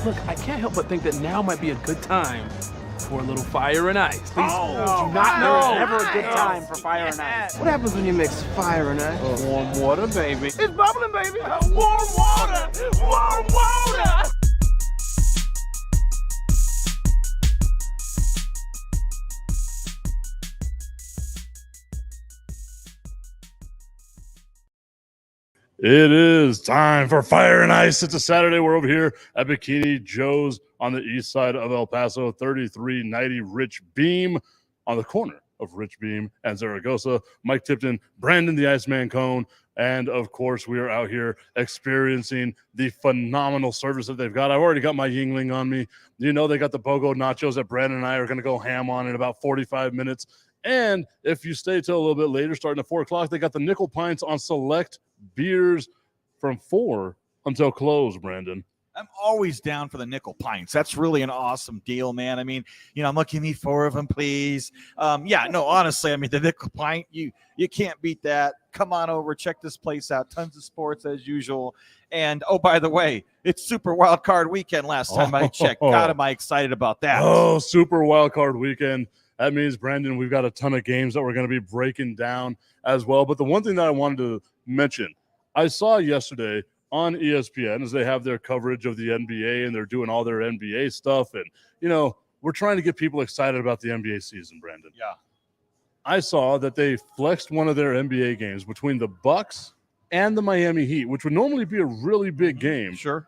Look, I can't help but think that now might be a good time for a little fire and ice. Please Oh, do not there is know. never a good time for fire and ice. What happens when you mix fire and ice? Warm water, baby. It's bubbling, baby. Warm water. Warm water. It is time for Fire and Ice. It's a Saturday. We're over here at Bikini Joes on the east side of El Paso, 3390 Rich Beem on the corner of Rich Beem and Zaragoza. Mike Tipton, Brandon the Iceman Cone, and of course we are out here experiencing the phenomenal service that they've got. I've already got my Yingling on me. You know they got the BOGO nachos that Brandon and I are going to go ham on in about 45 minutes. And if you stay till a little bit later, starting at 4 o'clock, they got the nickel pints on select beers from 4 until close, Brandon. I'm always down for the nickel pints. That's really an awesome deal, man. I mean, I'm looking me 4 of them, please. Honestly, I mean, the nickel pint, you can't beat that. Come on over, check this place out. Tons of sports as usual. And, oh, by the way, it's Super Wild Card Weekend last time I checked. God, am I excited about that. Oh, Super Wild Card Weekend. That means, Brandon, we've got a ton of games that we're going to be breaking down as well. But the one thing that I wanted to mention, I saw yesterday on ESPN as they have their coverage of the NBA and they're doing all their NBA stuff. And, we're trying to get people excited about the NBA season, Brandon. Yeah. I saw that they flexed one of their NBA games between the Bucks and the Miami Heat, which would normally be a really big game. Sure.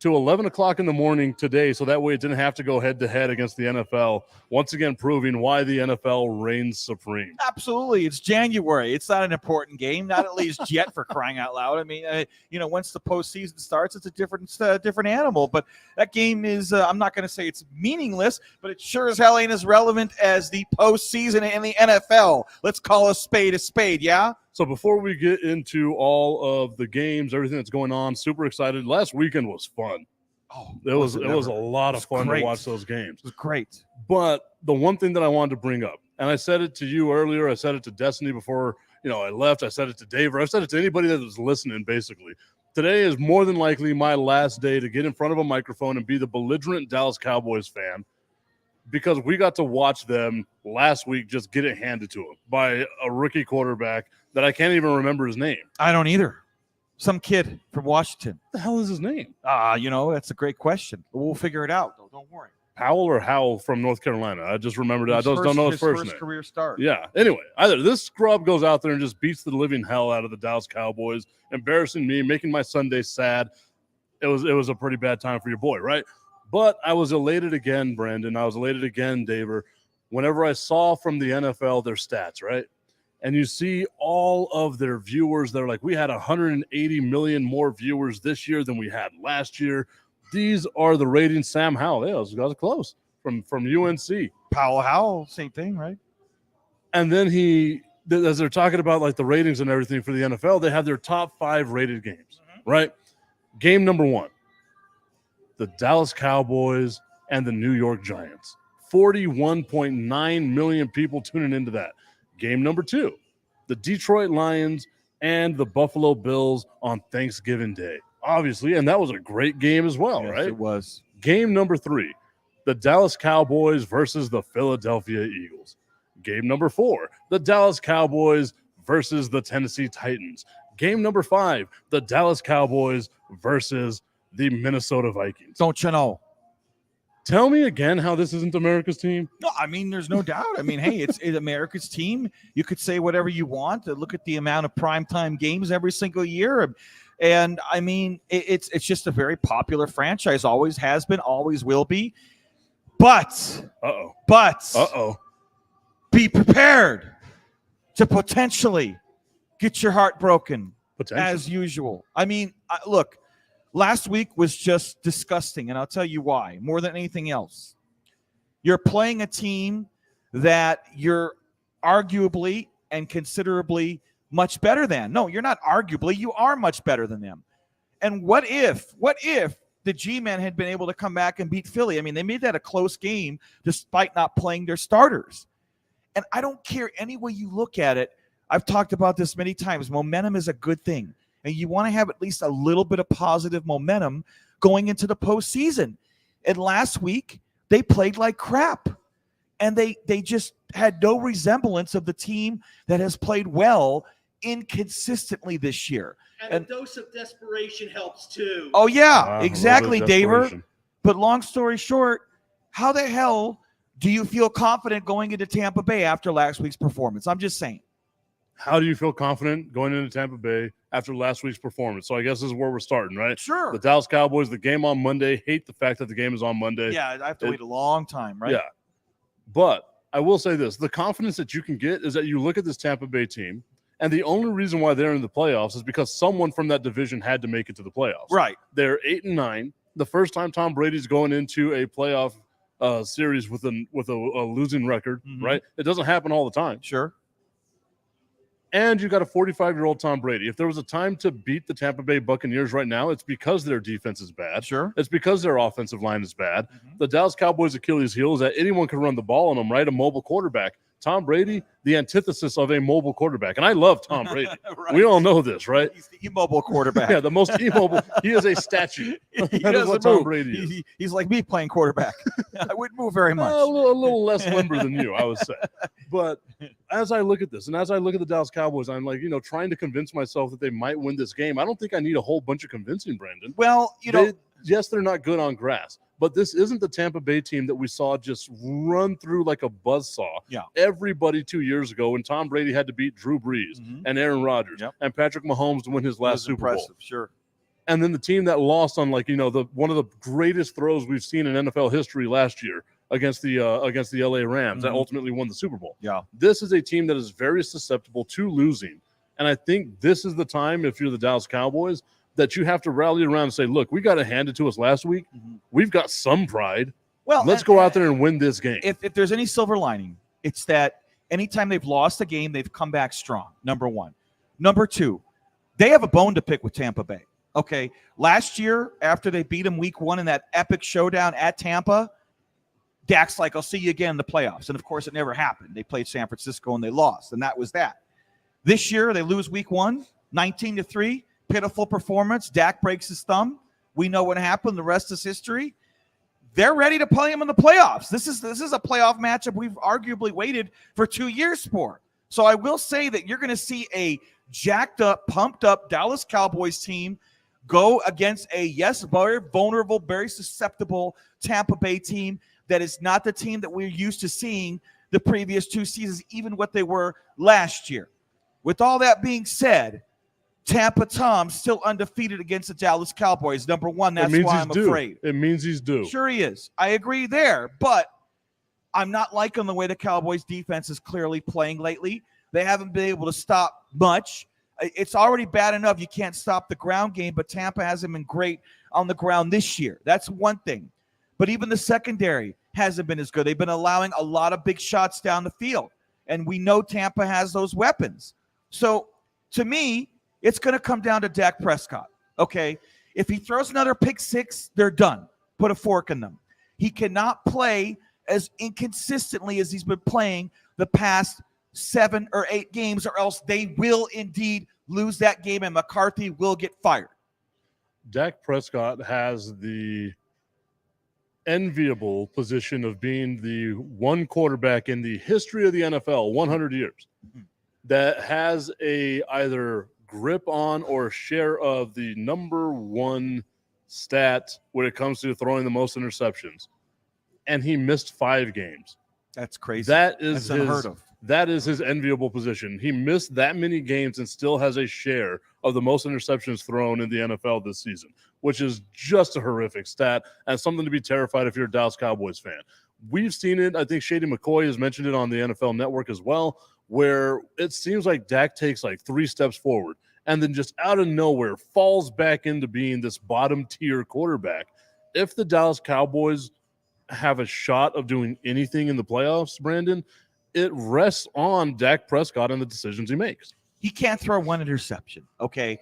To 11 o'clock in the morning today, so that way it didn't have to go head-to-head against the NFL, once again proving why the NFL reigns supreme. Absolutely. It's January. It's not an important game, not at least yet, for crying out loud. I mean, once the postseason starts, it's a different animal. But that game is, I'm not going to say it's meaningless, but it sure as hell ain't as relevant as the postseason in the NFL. Let's call a spade, yeah? So before we get into all of the games, everything that's going on, super excited. Last weekend was fun. Oh, it was a lot of fun to watch those games. It was great. But the one thing that I wanted to bring up, and I said it to you earlier, I said it to Destiny before I left, I said it to Dave, I said it to anybody that was listening, basically. Today is more than likely my last day to get in front of a microphone and be the belligerent Dallas Cowboys fan, because we got to watch them last week just get it handed to them by a rookie quarterback that I can't even remember his name. I don't either. Some kid from Washington. What the hell is his name? That's a great question. We'll figure it out, though. Don't worry. Powell or Howell from North Carolina. I just remembered it. I just don't know his first name. Career start. Yeah. Anyway, either this scrub goes out there and just beats the living hell out of the Dallas Cowboys, embarrassing me, making my Sunday sad. It was a pretty bad time for your boy, right? But I was elated again, Brandon. I was elated again, Daver, whenever I saw from the NFL their stats, right? And you see all of their viewers. They're like, we had 180 million more viewers this year than we had last year. These are the ratings. Sam Howell, yeah, that was close from UNC. Powell Howell, same thing, right? And then as they're talking about like the ratings and everything for the NFL, they have their top 5 rated games, right? Game number 1, the Dallas Cowboys and the New York Giants. 41.9 million people tuning into that. Game number 2, the Detroit Lions and the Buffalo Bills on Thanksgiving Day, obviously, and that was a great game as well, yes, right? It was. Game number 3, the Dallas Cowboys versus the Philadelphia Eagles. Game number 4, the Dallas Cowboys versus the Tennessee Titans. Game number 5, the Dallas Cowboys versus the Minnesota Vikings. Don't you know? Tell me again how this isn't America's team. No, I mean, there's no doubt. I mean, hey, it's America's team. You could say whatever you want. Look at the amount of primetime games every single year. And, I mean, it's just a very popular franchise. Always has been, always will be. But be prepared to potentially get your heart broken as usual. I mean, look. Last week was just disgusting, and I'll tell you why, more than anything else. You're playing a team that you're arguably and considerably much better than. No, you're not arguably. You are much better than them. And what if the G-Men had been able to come back and beat Philly? I mean, they made that a close game despite not playing their starters. And I don't care any way you look at it. I've talked about this many times. Momentum is a good thing. And you want to have at least a little bit of positive momentum going into the postseason. And last week, they played like crap. And they just had no resemblance of the team that has played well inconsistently this year. And a dose of desperation helps too. Oh, yeah, exactly, Daver. Desperation. But long story short, how the hell do you feel confident going into Tampa Bay after last week's performance? I'm just saying. How do you feel confident going into Tampa Bay after last week's performance? So I guess this is where we're starting, right? Sure. The Dallas Cowboys, the game on Monday. Hate the fact that the game is on Monday. Yeah, I have to wait a long time, right? Yeah. But I will say this. The confidence that you can get is that you look at this Tampa Bay team, and the only reason why they're in the playoffs is because someone from that division had to make it to the playoffs. Right. They're 8-9. The first time Tom Brady's going into a playoff series with a losing record, right? It doesn't happen all the time. Sure. And you got a 45-year-old Tom Brady. If there was a time to beat the Tampa Bay Buccaneers right now, it's because their defense is bad. Sure. It's because their offensive line is bad. The Dallas Cowboys' Achilles heel is that anyone can run the ball on them, right? A mobile quarterback. Tom Brady, the antithesis of a mobile quarterback. And I love Tom Brady. Right. We all know this, right? He's the immobile quarterback. Yeah, the most immobile. He is a statue. He That is what doesn't Tom move. Brady is. He's like me playing quarterback. I wouldn't move very much. A little less limber than you, I would say. But as I look at this, and as I look at the Dallas Cowboys, I'm like, trying to convince myself that they might win this game. I don't think I need a whole bunch of convincing, Brandon. Well, Yes, they're not good on grass, but this isn't the Tampa Bay team that we saw just run through like a buzzsaw. Yeah. Everybody 2 years ago when Tom Brady had to beat Drew Brees and Aaron Rodgers and Patrick Mahomes to win his last Super Bowl. Sure. And then the team that lost on one of the greatest throws we've seen in NFL history last year against the LA Rams that ultimately won the Super Bowl. Yeah. This is a team that is very susceptible to losing. And I think this is the time, if you're the Dallas Cowboys, that you have to rally around and say, look, we got it handed to us last week. We've got some pride. Well, let's go out there and win this game. If there's any silver lining, it's that anytime they've lost a game, they've come back strong, number one. Number two, they have a bone to pick with Tampa Bay. Okay, last year, after they beat them week one in that epic showdown at Tampa, Dak's like, I'll see you again in the playoffs. And, of course, it never happened. They played San Francisco and they lost, and that was that. This year, they lose week one, 19-3. Pitiful performance. Dak breaks his thumb. We know what happened. The rest is history. They're ready to play him in the playoffs. This is a playoff matchup we've arguably waited for 2 years for. So I will say that you're going to see a jacked up, pumped up Dallas Cowboys team go against a, very vulnerable, very susceptible Tampa Bay team that is not the team that we're used to seeing the previous 2 seasons, even what they were last year. With all that being said, Tampa Tom still undefeated against the Dallas Cowboys. Number one, that's why I'm afraid. It means he's due. Sure he is. I agree there, but I'm not liking the way the Cowboys defense is clearly playing lately. They haven't been able to stop much. It's already bad enough you can't stop the ground game, but Tampa hasn't been great on the ground this year. That's one thing. But even the secondary hasn't been as good. They've been allowing a lot of big shots down the field, and we know Tampa has those weapons. So, to me, it's going to come down to Dak Prescott, okay? If he throws another pick six, they're done. Put a fork in them. He cannot play as inconsistently as he's been playing the past 7 or 8 games, or else they will indeed lose that game and McCarthy will get fired. Dak Prescott has the enviable position of being the one quarterback in the history of the NFL, 100 years, that has a either grip on or share of the number one stat when it comes to throwing the most interceptions. And he missed 5 games. That's crazy. That's unheard of. That is his enviable position. He missed that many games and still has a share of the most interceptions thrown in the NFL this season, which is just a horrific stat and something to be terrified if you're a Dallas Cowboys fan. We've seen it. I think Shady McCoy has mentioned it on the NFL Network as well, where it seems like Dak takes like 3 steps forward and then just out of nowhere falls back into being this bottom-tier quarterback. If the Dallas Cowboys have a shot of doing anything in the playoffs, Brandon, it rests on Dak Prescott and the decisions he makes. He can't throw 1 interception, okay?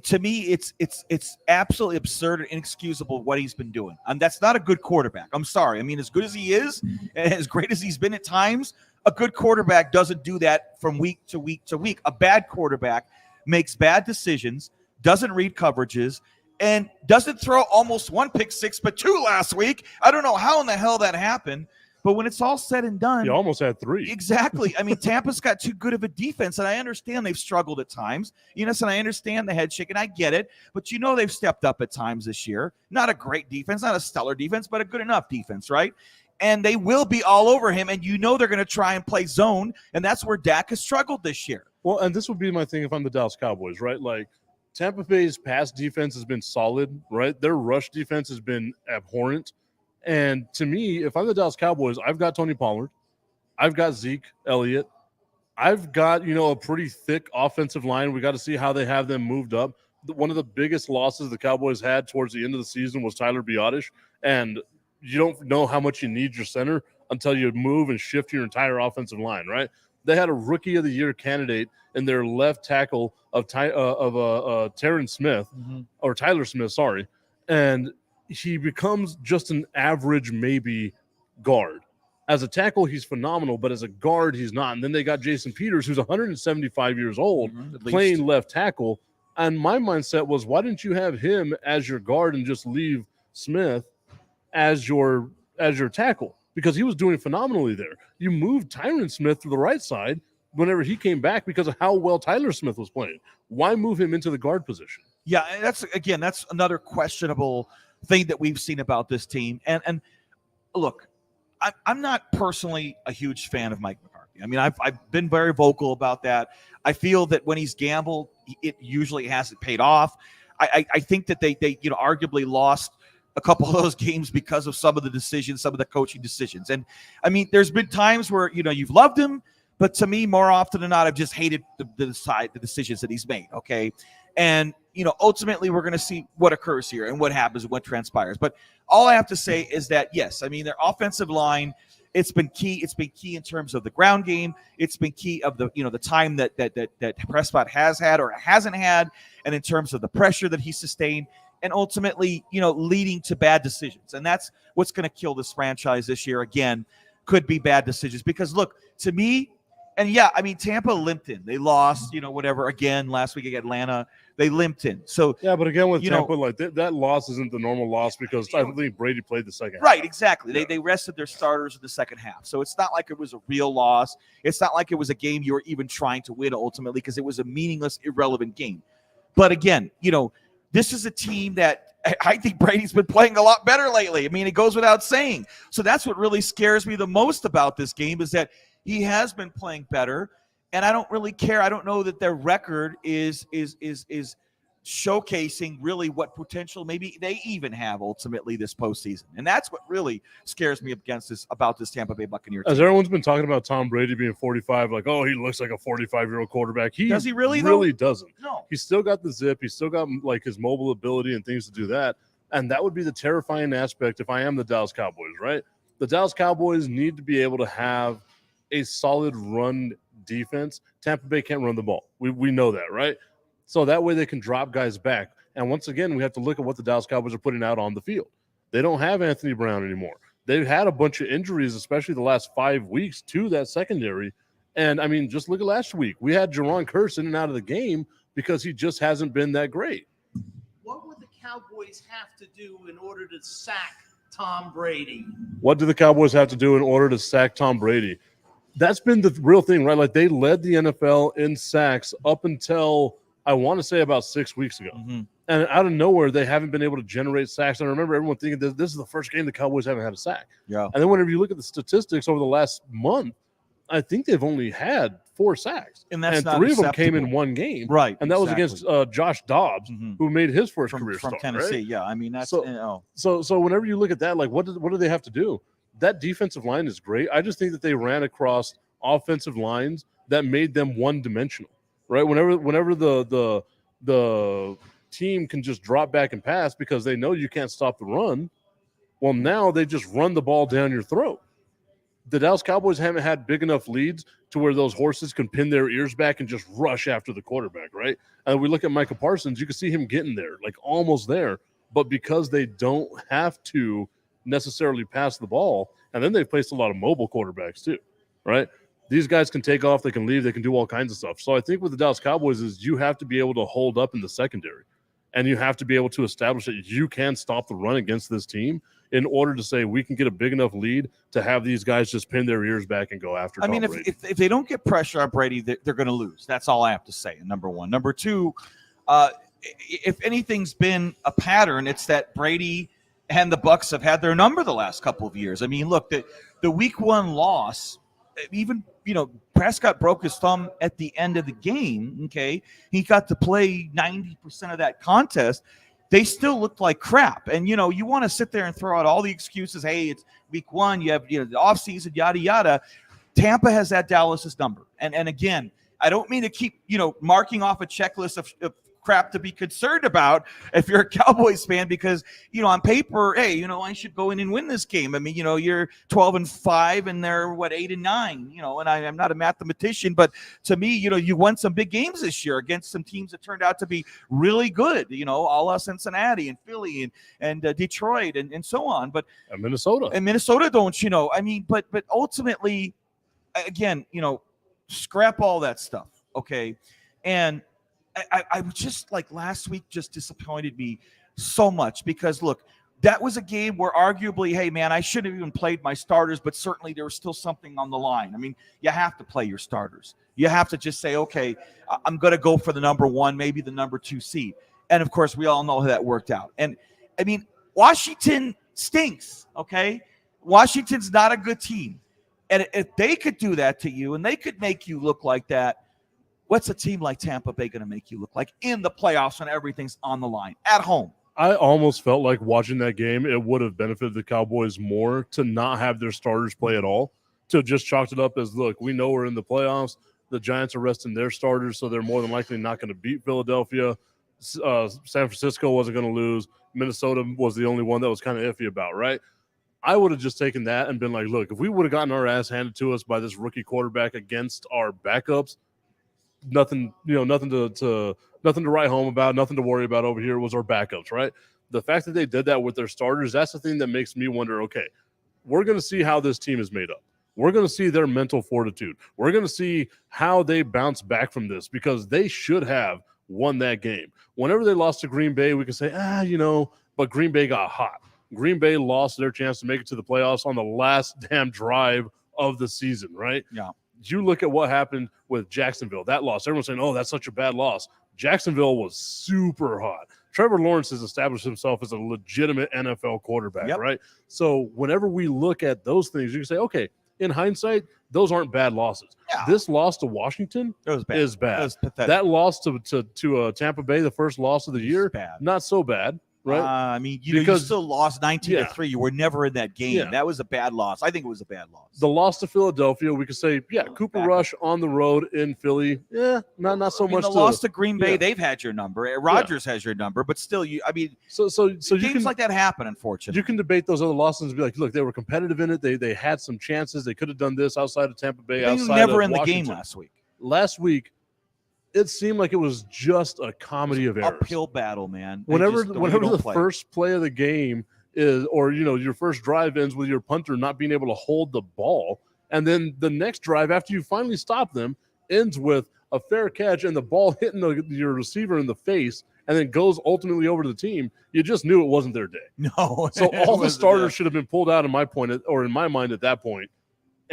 To me, it's absolutely absurd and inexcusable what he's been doing. That's not a good quarterback. I'm sorry. I mean, as good as he is and as great as he's been at times, a good quarterback doesn't do that from week to week to week. A bad quarterback makes bad decisions, doesn't read coverages, and doesn't throw almost 1 pick six, but 2 last week. I don't know how in the hell that happened, but when it's all said and done, He almost had 3. Exactly. I mean, Tampa's got too good of a defense, and I understand they've struggled at times. And I understand the head shake, and I get it. But they've stepped up at times this year. Not a great defense, not a stellar defense, but a good enough defense, right? And they will be all over him, and they're going to try and play zone, and that's where Dak has struggled this year. Well, and this would be my thing if I'm the Dallas Cowboys, right? Like, Tampa Bay's pass defense has been solid, right? Their rush defense has been abhorrent. And to me, if I'm the Dallas Cowboys, I've got Tony Pollard. I've got Zeke Elliott. I've got, a pretty thick offensive line. We got to see how they have them moved up. One of the biggest losses the Cowboys had towards the end of the season was Tyler Biadasz. And you don't know how much you need your center until you move and shift your entire offensive line, right? They had a Rookie of the Year candidate in their left tackle of Tyler Smith, sorry. And he becomes just an average maybe guard. As a tackle, he's phenomenal, but as a guard, he's not. And then they got Jason Peters, who's 175 years old, playing left tackle. And my mindset was, why didn't you have him as your guard and just leave Smith as your tackle? Because he was doing phenomenally there. You moved Tyron Smith to the right side whenever he came back because of how well Tyler Smith was playing. Why move him into the guard position? Yeah, that's another questionable thing that we've seen about this team. And look, I'm not personally a huge fan of Mike McCarthy. I mean, I've been very vocal about that. I feel that when he's gambled, it usually hasn't paid off. I think that they arguably lost a couple of those games because of some of the decisions, some of the coaching decisions. And I mean, there's been times where, you've loved him, but to me, more often than not, I've just hated the decisions that he's made. Okay. And, ultimately we're going to see what occurs here and what happens and what transpires. But all I have to say is that, yes, I mean, their offensive line, it's been key. It's been key in terms of the ground game. It's been key of the time that Prescott has had or hasn't had. And in terms of the pressure that he sustained, and ultimately, leading to bad decisions. And that's what's going to kill this franchise this year. Again, could be bad decisions. Because, look, to me, and yeah, I mean, Tampa limped in. They lost, whatever, again, last week against Atlanta. They limped in. So yeah, but again, with Tampa, like that loss isn't the normal loss because I don't think Brady played the second half. Right, exactly. Yeah. They rested their starters in the second half. So it's not like it was a real loss. It's not like it was a game you were even trying to win ultimately because it was a meaningless, irrelevant game. But again, this is a team that I think Brady's been playing a lot better lately. I mean, it goes without saying. So that's what really scares me the most about this game is that he has been playing better, and I don't really care. I don't know that their record is showcasing really what potential maybe they even have ultimately this postseason. And that's what really scares me about this Tampa Bay Buccaneer team. As everyone's been talking about Tom Brady being 45, like, oh, he looks like a 45-year-old quarterback. Does he really, really doesn't. No. He's still got the zip. He's still got, like, his mobile ability and things to do that. And that would be the terrifying aspect if I am the Dallas Cowboys, right? The Dallas Cowboys need to be able to have a solid run defense. Tampa Bay can't run the ball. We know that, right? So that way they can drop guys back. And once again, we have to look at what the Dallas Cowboys are putting out on the field. They don't have Anthony Brown anymore. They've had a bunch of injuries, especially the last 5 weeks, to that secondary. And, I mean, just look at last week. We had Jaron Kearse in and out of the game because he just hasn't been that great. What would the Cowboys have to do in order to sack Tom Brady? What do the Cowboys have to do in order to sack Tom Brady? That's been the real thing, right? Like, they led the NFL in sacks up until, I want to say, about 6 weeks ago. Mm-hmm. And out of nowhere, they haven't been able to generate sacks. And I remember everyone thinking this is the first game the Cowboys haven't had a sack. Yeah. And then whenever you look at the statistics over the last month, I think they've only had 4 sacks. And that's not 3 of them acceptable. came in one game. Right. And that was against Josh Dobbs, mm-hmm. who made his first from career from start. Tennessee. Right? Yeah. I mean, that's so whenever you look at that, like, what do they have to do? That defensive line is great. I just think that they ran across offensive lines that made them one-dimensional, right? Whenever the team can just drop back and pass because they know you can't stop the run, well, now they just run the ball down your throat. The Dallas Cowboys haven't had big enough leads to where those horses can pin their ears back and just rush after the quarterback, right? And we look at Micah Parsons, you can see him getting there, like almost there, but because they don't have to necessarily pass the ball, and then they've placed a lot of mobile quarterbacks too, right? These guys can take off, they can leave, they can do all kinds of stuff. So I think with the Dallas Cowboys is you have to be able to hold up in the secondary. and you have to be able to establish that you can stop the run against this team in order to say we can get a big enough lead to have these guys just pin their ears back and go after Tom Brady. If they don't get pressure on Brady, they're going to lose. That's all I have to say, number one. Number two, if anything's been a pattern, it's that Brady and the Bucs have had their number the last couple of years. I mean, look, the week 1 loss, even, Prescott broke his thumb at the end of the game, okay? He got to play 90% of that contest. They still looked like crap. And, you want to sit there and throw out all the excuses. Hey, it's week 1. You have, the offseason, yada, yada. Tampa has that Dallas's number. And again, I don't mean to keep, marking off a checklist of crap to be concerned about if you're a Cowboys fan, because on paper, hey, I should go in and win this game. I mean, you're 12-5 and they're 8-9, and I'm not a mathematician, but to me, you won some big games this year against some teams that turned out to be really good, a la Cincinnati and Philly and Detroit and so on. But Minnesota don't, I mean, but ultimately, again, scrap all that stuff, okay? And I was just like last week just disappointed me so much because, look, that was a game where arguably, hey, man, I shouldn't have even played my starters, but certainly there was still something on the line. I mean, you have to play your starters. You have to just say, okay, I'm going to go for the number 1, maybe the number 2 seed. And, of course, we all know how that worked out. And, I mean, Washington stinks, okay? Washington's not a good team. And if they could do that to you and they could make you look like that, what's a team like Tampa Bay going to make you look like in the playoffs when everything's on the line at home? I almost felt like watching that game, it would have benefited the Cowboys more to not have their starters play at all, to just chalked it up as, look, we know we're in the playoffs. The Giants are resting their starters, so they're more than likely not going to beat Philadelphia. San Francisco wasn't going to lose. Minnesota was the only one that was kind of iffy about, right? I would have just taken that and been like, look, if we would have gotten our ass handed to us by this rookie quarterback against our backups, nothing to write home about, nothing to worry about over here was our backups, right? The fact that they did that with their starters, that's the thing that makes me wonder, okay, we're going to see how this team is made up. We're going to see their mental fortitude. We're going to see how they bounce back from this because they should have won that game. Whenever they lost to Green Bay, we can say, but Green Bay got hot. Green Bay lost their chance to make it to the playoffs on the last damn drive of the season, right? Yeah. You look at what happened with Jacksonville, that loss. Everyone's saying, oh, that's such a bad loss. Jacksonville was super hot. Trevor Lawrence has established himself as a legitimate NFL quarterback, right? So whenever we look at those things, you can say, okay, in hindsight, those aren't bad losses. Yeah. This loss to Washington is bad. That loss to Tampa Bay, the first loss of the year, not so bad. Right. I mean, you still lost 19-3. You were never in that game. Yeah. That was a bad loss. I think it was a bad loss. The loss to Philadelphia, we could say, Cooper Rush on the road in Philly. Yeah, not so much. The loss to Green Bay, they've had your number. Rodgers has your number, but still, so games like that happen, unfortunately. You can debate those other losses and be like, look, they were competitive in it. They had some chances. They could have done this outside of Tampa Bay. They were never in the game last week. Last week, it seemed like it was just a comedy of errors. Uphill battle, man. Whenever the first play of the game is, or your first drive ends with your punter not being able to hold the ball, and then the next drive after you finally stop them ends with a fair catch and the ball hitting your receiver in the face, and then goes ultimately over to the team, you just knew it wasn't their day. No. So all the starters should have been pulled out in my mind at that point.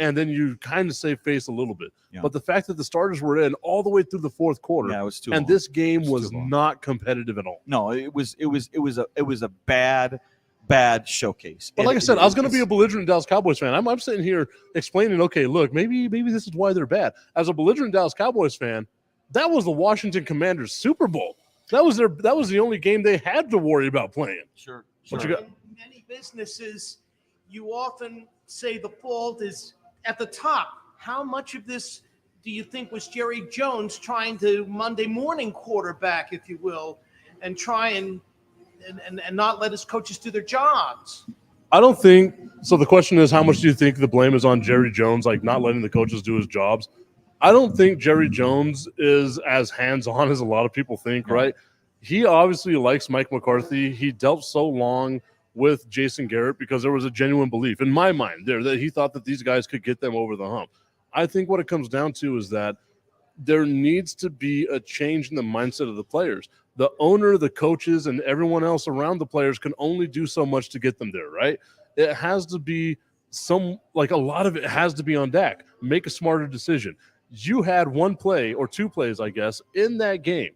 And then you kind of save face a little bit. Yeah. But the fact that the starters were in all the way through the fourth quarter, it was too and long. This game was not competitive at all. No, it was a bad showcase. But like I said, I was going to be a belligerent Dallas Cowboys fan. I'm sitting here explaining, okay, look, maybe this is why they're bad. As a belligerent Dallas Cowboys fan, that was the Washington Commanders Super Bowl. That was the only game they had to worry about playing. Sure. What you got? In many businesses, you often say the fault is at the top. How much of this do you think was Jerry Jones trying to Monday morning quarterback, if you will, and try and not let his coaches do their jobs? I don't think so. The question is, how much do you think the blame is on Jerry Jones, like not letting the coaches do his jobs? I don't think Jerry Jones is as hands-on as a lot of people think, right? He obviously likes Mike McCarthy. He dealt so long with Jason Garrett because there was a genuine belief in my mind there that he thought that these guys could get them over the hump. I think what it comes down to is that there needs to be a change in the mindset of the players. The owner, the coaches, and everyone else around the players can only do so much to get them there, right? It has to be a lot of it has to be on Dak. Make a smarter decision. You had one play or two plays, I guess, in that game,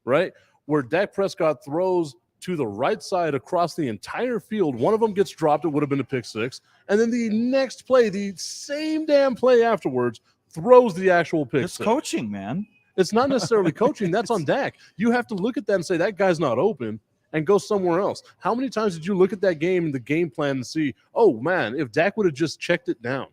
right, where Dak Prescott throws to the right side across the entire field. One of them gets dropped. It would have been a pick six. And then the next play, the same damn play afterwards, throws the actual pick It's six. coaching, man. It's not necessarily coaching. That's on Dak. You have to look at that and say, that guy's not open, and go somewhere else. How many times did you look at that game and the game plan and see, oh, man, if Dak would have just checked it down?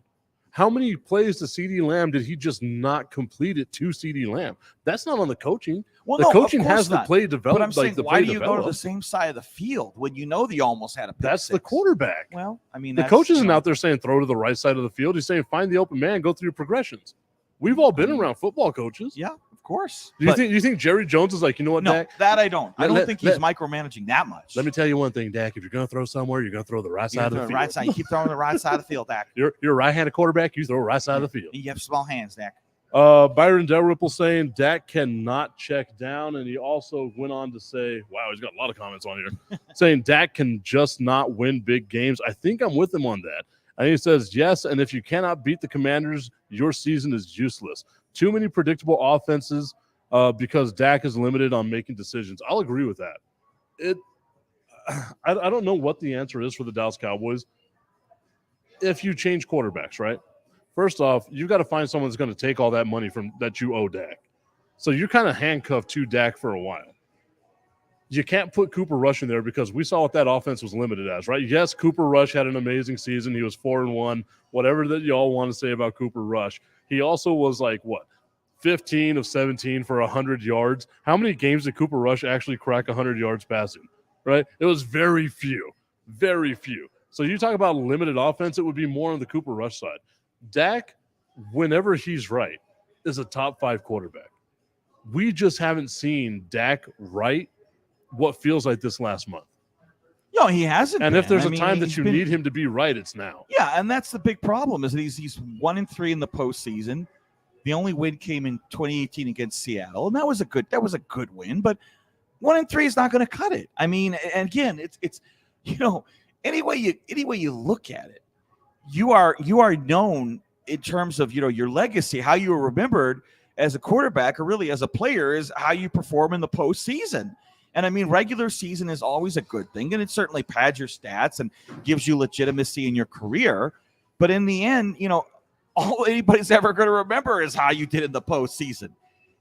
How many plays to CeeDee Lamb did he just not complete it to CeeDee Lamb? That's not on the coaching. Well, the no, coaching of course has not. the play developed. But I'm saying, the why play do you go to the developed. same side of the field when you know they almost had a pick That's six? the quarterback. Well, I mean, The coach isn't out there saying throw to the right side of the field. He's saying find the open man, go through your progressions. We've all been around football coaches. Yeah, of course. Do you think Jerry Jones is like, you know what, No, Dak? that I don't. I don't Let- think he's micromanaging that much. Let me tell you one thing, Dak. If you're going to throw somewhere, you're going to throw the right You side of throw the the field. right side. You keep throwing the right side of the field, Dak. You're a right-handed quarterback. You throw right side of the field. You have small hands, Dak. Byron Dalrymple saying Dak cannot check down, and he also went on to say, wow, he's got a lot of comments on here, saying Dak can just not win big games. I think I'm with him on that. And he says, yes, and if you cannot beat the Commanders, your season is useless. Too many predictable offenses because Dak is limited on making decisions. I'll agree with that. I don't know what the answer is for the Dallas Cowboys if you change quarterbacks, right? First off, you got to find someone that's going to take all that money from that you owe Dak. So you're kind of handcuffed to Dak for a while. You can't put Cooper Rush in there because we saw what that offense was limited as, right? Yes, Cooper Rush had an amazing season. He was 4-1, whatever that y'all want to say about Cooper Rush. He also was 15 of 17 for 100 yards. How many games did Cooper Rush actually crack 100 yards passing, right? It was very few, very few. So you talk about limited offense, it would be more on the Cooper Rush side. Dak, whenever he's right, is a top 5 quarterback. We just haven't seen Dak right what feels like this last month. No, he hasn't. And been. if there's I a mean, time that he's you been- need him to be right, it's now. Yeah, and that's the big problem is that he's 1-3 in the postseason. The only win came in 2018 against Seattle, and that was a good win. But 1-3 is not going to cut it. I mean, and again, it's any way you look at it, you are known in terms of your legacy, how you were remembered as a quarterback or really as a player is how you perform in the postseason. And I mean, regular season is always a good thing, and it certainly pads your stats and gives you legitimacy in your career. But in the end, all anybody's ever going to remember is how you did in the postseason.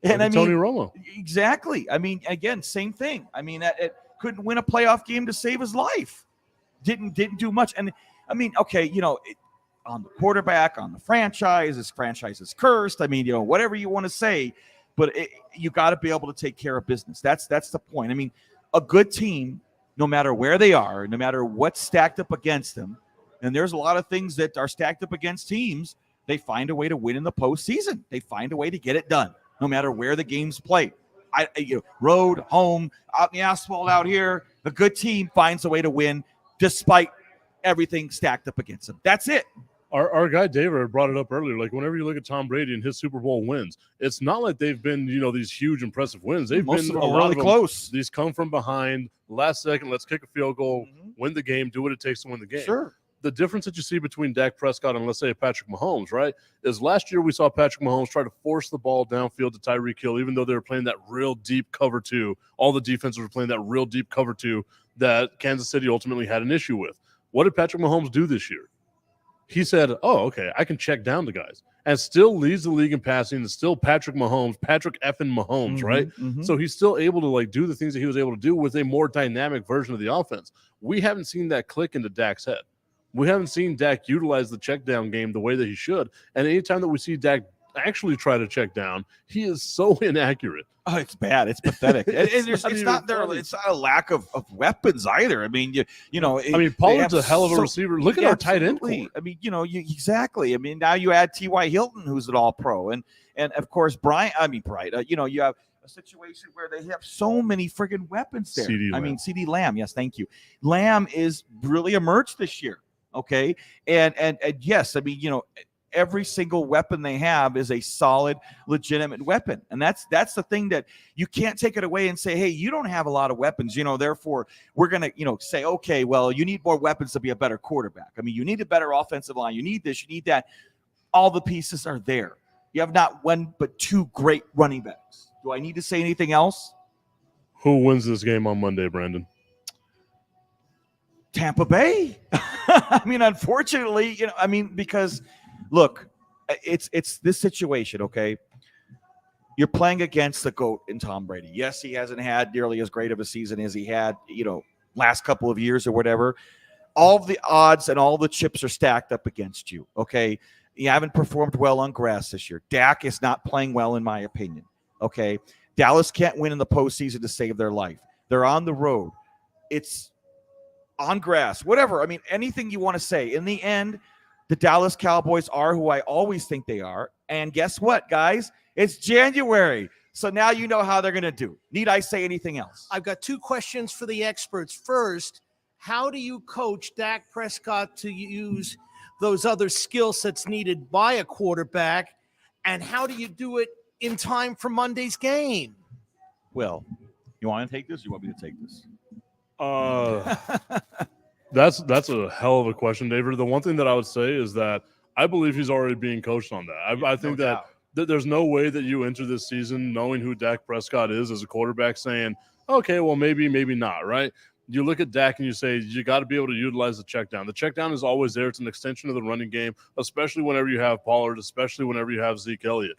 And I mean, Tony Romo. Exactly. I mean, again, same thing. I mean, it couldn't win a playoff game to save his life. Didn't do much. And I mean, okay, on the quarterback, on the franchise, this franchise is cursed. I mean, whatever you want to say, but you got to be able to take care of business. That's the point. I mean, a good team, no matter where they are, no matter what's stacked up against them, and there's a lot of things that are stacked up against teams, they find a way to win in the postseason. They find a way to get it done, no matter where the game's played. Road, home, out in the asphalt out here, the good team finds a way to win despite everything stacked up against them. That's it. Our guy David brought it up earlier. Like whenever you look at Tom Brady and his Super Bowl wins, it's not like they've been, these huge impressive wins. They've Most been of a them lot really of them, close. These come from behind, last second, let's kick a field goal, win the game, do what it takes to win the game. Sure. The difference that you see between Dak Prescott and let's say Patrick Mahomes, right, is last year we saw Patrick Mahomes try to force the ball downfield to Tyreek Hill, even though they were playing that real deep cover 2. All the defenses were playing that real deep cover 2 that Kansas City ultimately had an issue with. What did Patrick Mahomes do this year? He said, oh, okay, I can check down the guys. And still leads the league in passing. It's still Patrick Mahomes, Patrick effing Mahomes, right? So he's still able to do the things that he was able to do with a more dynamic version of the offense. We haven't seen that click into Dak's head. We haven't seen Dak utilize the check down game the way that he should. And anytime that we see Dak actually try to check down, he is so inaccurate. Oh, it's bad. It's pathetic. It's not funny. It's not a lack of weapons either. I mean, Pollard's a hell of a receiver. Look at our tight end core. I mean, exactly. I mean, now you add T.Y. Hilton, who's an all-pro, and of course Bright. You have a situation where they have so many friggin' weapons there. CeeDee Lamb. Yes, thank you. Lamb is really emerged this year. Okay, and yes, I mean, every single weapon they have is a solid, legitimate weapon. And that's the thing that you can't take it away and say, hey, you don't have a lot of weapons, therefore we're going to, say, okay, well, you need more weapons to be a better quarterback. I mean, you need a better offensive line. You need this, you need that. All the pieces are there. You have not one but two great running backs. Do I need to say anything else? Who wins this game on Monday, Brandon? Tampa Bay. I mean, unfortunately, because look, it's this situation, okay? You're playing against the GOAT in Tom Brady. Yes, he hasn't had nearly as great of a season as he had, last couple of years or whatever. All the odds and all the chips are stacked up against you, okay? You haven't performed well on grass this year. Dak is not playing well, in my opinion, okay? Dallas can't win in the postseason to save their life. They're on the road. It's on grass, whatever. I mean, anything you want to say. In the end, the Dallas Cowboys are who I always think they are. And guess what, guys? It's January. So now you know how they're going to do. Need I say anything else? I've got two questions for the experts. First, how do you coach Dak Prescott to use those other skill sets needed by a quarterback? And how do you do it in time for Monday's game? Well, you want to take this or you want me to take this? That's a hell of a question, David. The one thing that I would say is that I believe he's already being coached on that. I think that there's no way that you enter this season knowing who Dak Prescott is as a quarterback saying, okay, well, maybe not, right? You look at Dak and you say, you got to be able to utilize the check down. The check down is always there. It's an extension of the running game, especially whenever you have Pollard, especially whenever you have Zeke Elliott.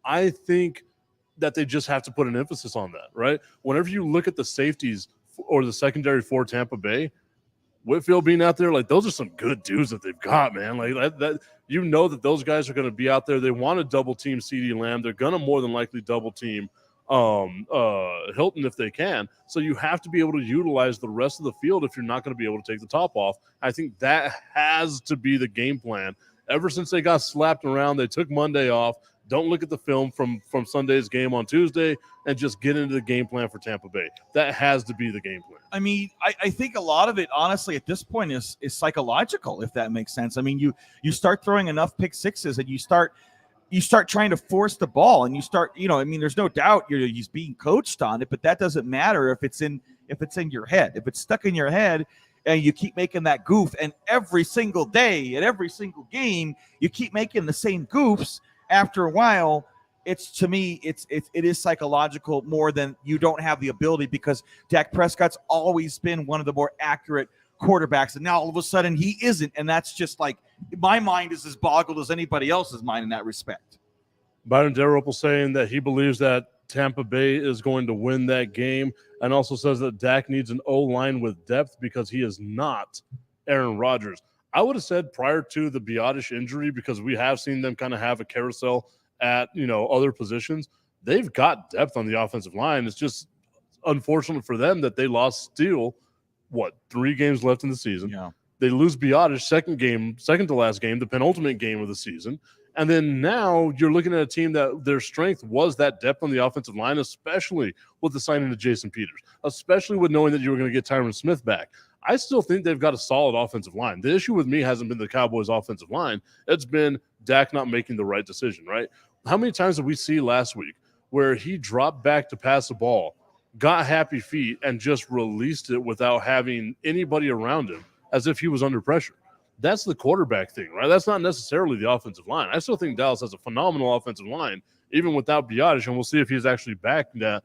I think that they just have to put an emphasis on that, right? Whenever you look at the safeties or the secondary for Tampa Bay, Whitfield being out there, like those are some good dudes that they've got, man. Like that that those guys are going to be out there. They want to double team CeeDee Lamb. They're going to more than likely double team Hilton if they can. So you have to be able to utilize the rest of the field if you're not going to be able to take the top off. I think that has to be the game plan. Ever since they got slapped around, they took Monday off. Don't look at the film from Sunday's game on Tuesday and just get into the game plan for Tampa Bay. That has to be the game plan. I mean, I think a lot of it, honestly, at this point is psychological, if that makes sense. I mean, you start throwing enough pick sixes and you start trying to force the ball and you start, there's no doubt he's being coached on it, but that doesn't matter if it's in your head. If it's stuck in your head and you keep making that goof, and every single day at every single game, you keep making the same goofs, after a while, it is psychological more than you don't have the ability, because Dak Prescott's always been one of the more accurate quarterbacks, and now all of a sudden he isn't, and that's just like, my mind is as boggled as anybody else's mind in that respect. Byron Dalrymple saying that he believes that Tampa Bay is going to win that game, and also says that Dak needs an O-line with depth because he is not Aaron Rodgers. I would have said prior to the Biotish injury, because we have seen them kind of have a carousel at, other positions. They've got depth on the offensive line. It's just unfortunate for them that they lost Steele, 3 games left in the season. Yeah. They lose Biotish second to last game, the penultimate game of the season. And then now you're looking at a team that their strength was that depth on the offensive line, especially with the signing of Jason Peters, especially with knowing that you were going to get Tyron Smith back. I still think they've got a solid offensive line. The issue with me hasn't been the Cowboys' offensive line. It's been Dak not making the right decision, right? How many times did we see last week where he dropped back to pass the ball, got happy feet, and just released it without having anybody around him as if he was under pressure? That's the quarterback thing, right? That's not necessarily the offensive line. I still think Dallas has a phenomenal offensive line, even without Biotish, and we'll see if he's actually back now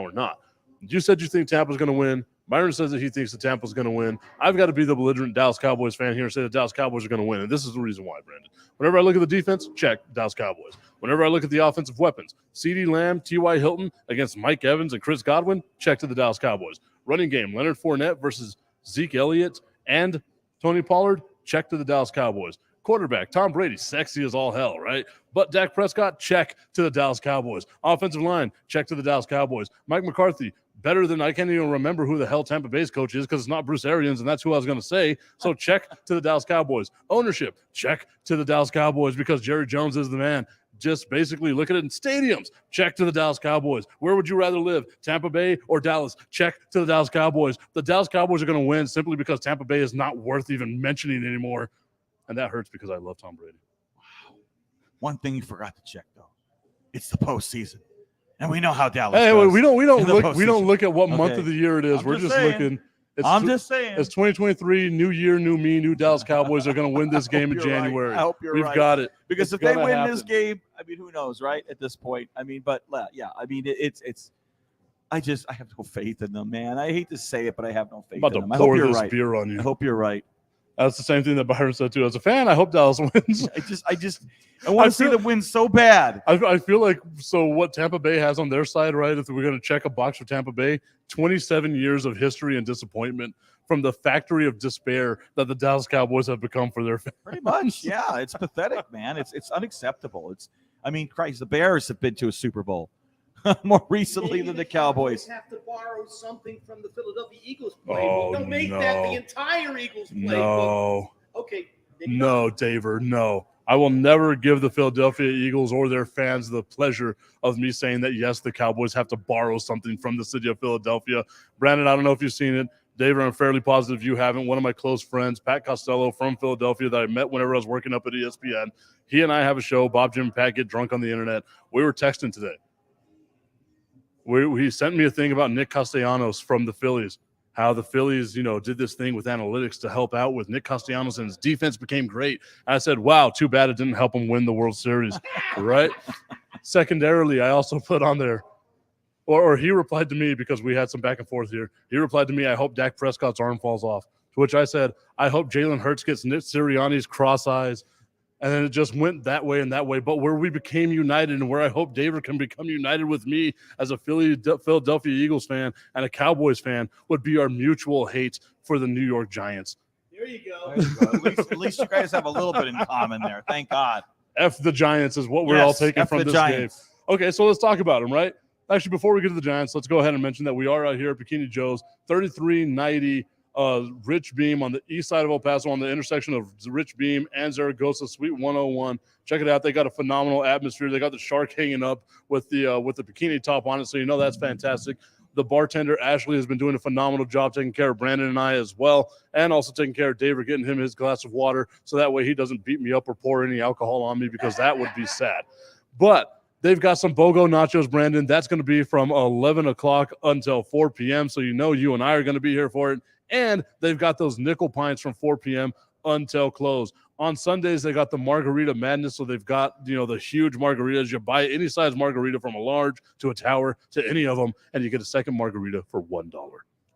or not. You said you think Tampa's going to win. Byron says that he thinks that Tampa's going to win. I've got to be the belligerent Dallas Cowboys fan here and say that Dallas Cowboys are going to win, and this is the reason why, Brandon. Whenever I look at the defense, check, Dallas Cowboys. Whenever I look at the offensive weapons, CeeDee Lamb, T.Y. Hilton against Mike Evans and Chris Godwin, check to the Dallas Cowboys. Running game, Leonard Fournette versus Zeke Elliott and Tony Pollard, check to the Dallas Cowboys. Quarterback, Tom Brady, sexy as all hell, right? But Dak Prescott, check to the Dallas Cowboys. Offensive line, check to the Dallas Cowboys. Mike McCarthy, better than I can't even remember who the hell Tampa Bay's coach is because it's not Bruce Arians, and that's who I was going to say. So check to the Dallas Cowboys. Ownership, check to the Dallas Cowboys because Jerry Jones is the man. Just basically look at it in stadiums. Check to the Dallas Cowboys. Where would you rather live, Tampa Bay or Dallas? Check to the Dallas Cowboys. The Dallas Cowboys are going to win simply because Tampa Bay is not worth even mentioning anymore. And that hurts because I love Tom Brady. Wow. One thing you forgot to check, though. It's the postseason. And we know how Dallas Hey, does we don't in the look at what month Okay. of the year it is. I'm We're just just saying. looking. I'm just saying. It's 2023, new year, new me, new Dallas Cowboys are going to win this game in you're right. January. I hope you're We've right. got it. Because It's if they gonna win happen. this game, I mean, who knows, right? At this point, I mean, but yeah, I mean, it's. I have no faith in them, man. I hate to say it, but I have no faith I'm about in to them. I hope pour you're this right. beer on you. I hope you're right. That's the same thing that Byron said too. As a fan, I hope Dallas wins. I want to see them win so bad. I feel like what Tampa Bay has on their side, right? If we're going to check a box for Tampa Bay, 27 years of history and disappointment from the factory of despair that the Dallas Cowboys have become for their fans. Pretty much, yeah. It's pathetic, man. It's unacceptable. I mean, Christ, the Bears have been to a Super Bowl more recently than the Cowboys. Have to borrow something from the Philadelphia Eagles playbook. Oh, Don't make that the entire Eagles playbook. No. Okay. No, Daver, no. I will never give the Philadelphia Eagles or their fans the pleasure of me saying that, yes, the Cowboys have to borrow something from the city of Philadelphia. Brandon, I don't know if you've seen it. Daver, I'm fairly positive you haven't. One of my close friends, Pat Costello from Philadelphia, that I met whenever I was working up at ESPN, he and I have a show, Bob, Jim, and Pat Get Drunk on the Internet. We were texting today. He sent me a thing about Nick Castellanos from the Phillies, how the Phillies, did this thing with analytics to help out with Nick Castellanos, and his defense became great. And I said, wow, too bad it didn't help him win the World Series, right? Secondarily, I also put on there, or he replied to me because we had some back and forth here. He replied to me, I hope Dak Prescott's arm falls off, to which I said, I hope Jalen Hurts gets Nick Sirianni's cross eyes. And then it just went that way and that way. But where we became united and where I hope David can become united with me as a Philadelphia Eagles fan and a Cowboys fan would be our mutual hate for the New York Giants. There you go. At least you guys have a little bit in common there. Thank God. F the Giants is what we're all taking from this game. Okay, so let's talk about them, right? Actually, before we get to the Giants, let's go ahead and mention that we are out here at Bikini Joe's, 3390 Rich Beem on the east side of El Paso, on the intersection of Rich Beem and Zaragoza, Suite 101. Check it out. They got a phenomenal atmosphere. They got the shark hanging up with the bikini top on it, so that's fantastic. The bartender, Ashley, has been doing a phenomenal job taking care of Brandon and I as well, and also taking care of David, getting him his glass of water so that way he doesn't beat me up or pour any alcohol on me, because that would be sad. But they've got some BOGO nachos, Brandon. That's going to be from 11 o'clock until 4 p.m., so you and I are going to be here for it. And they've got those nickel pints from 4 p.m. until close. On Sundays, they got the Margarita Madness, so they've got, the huge margaritas. You buy any size margarita from a large to a tower to any of them, and you get a second margarita for $1.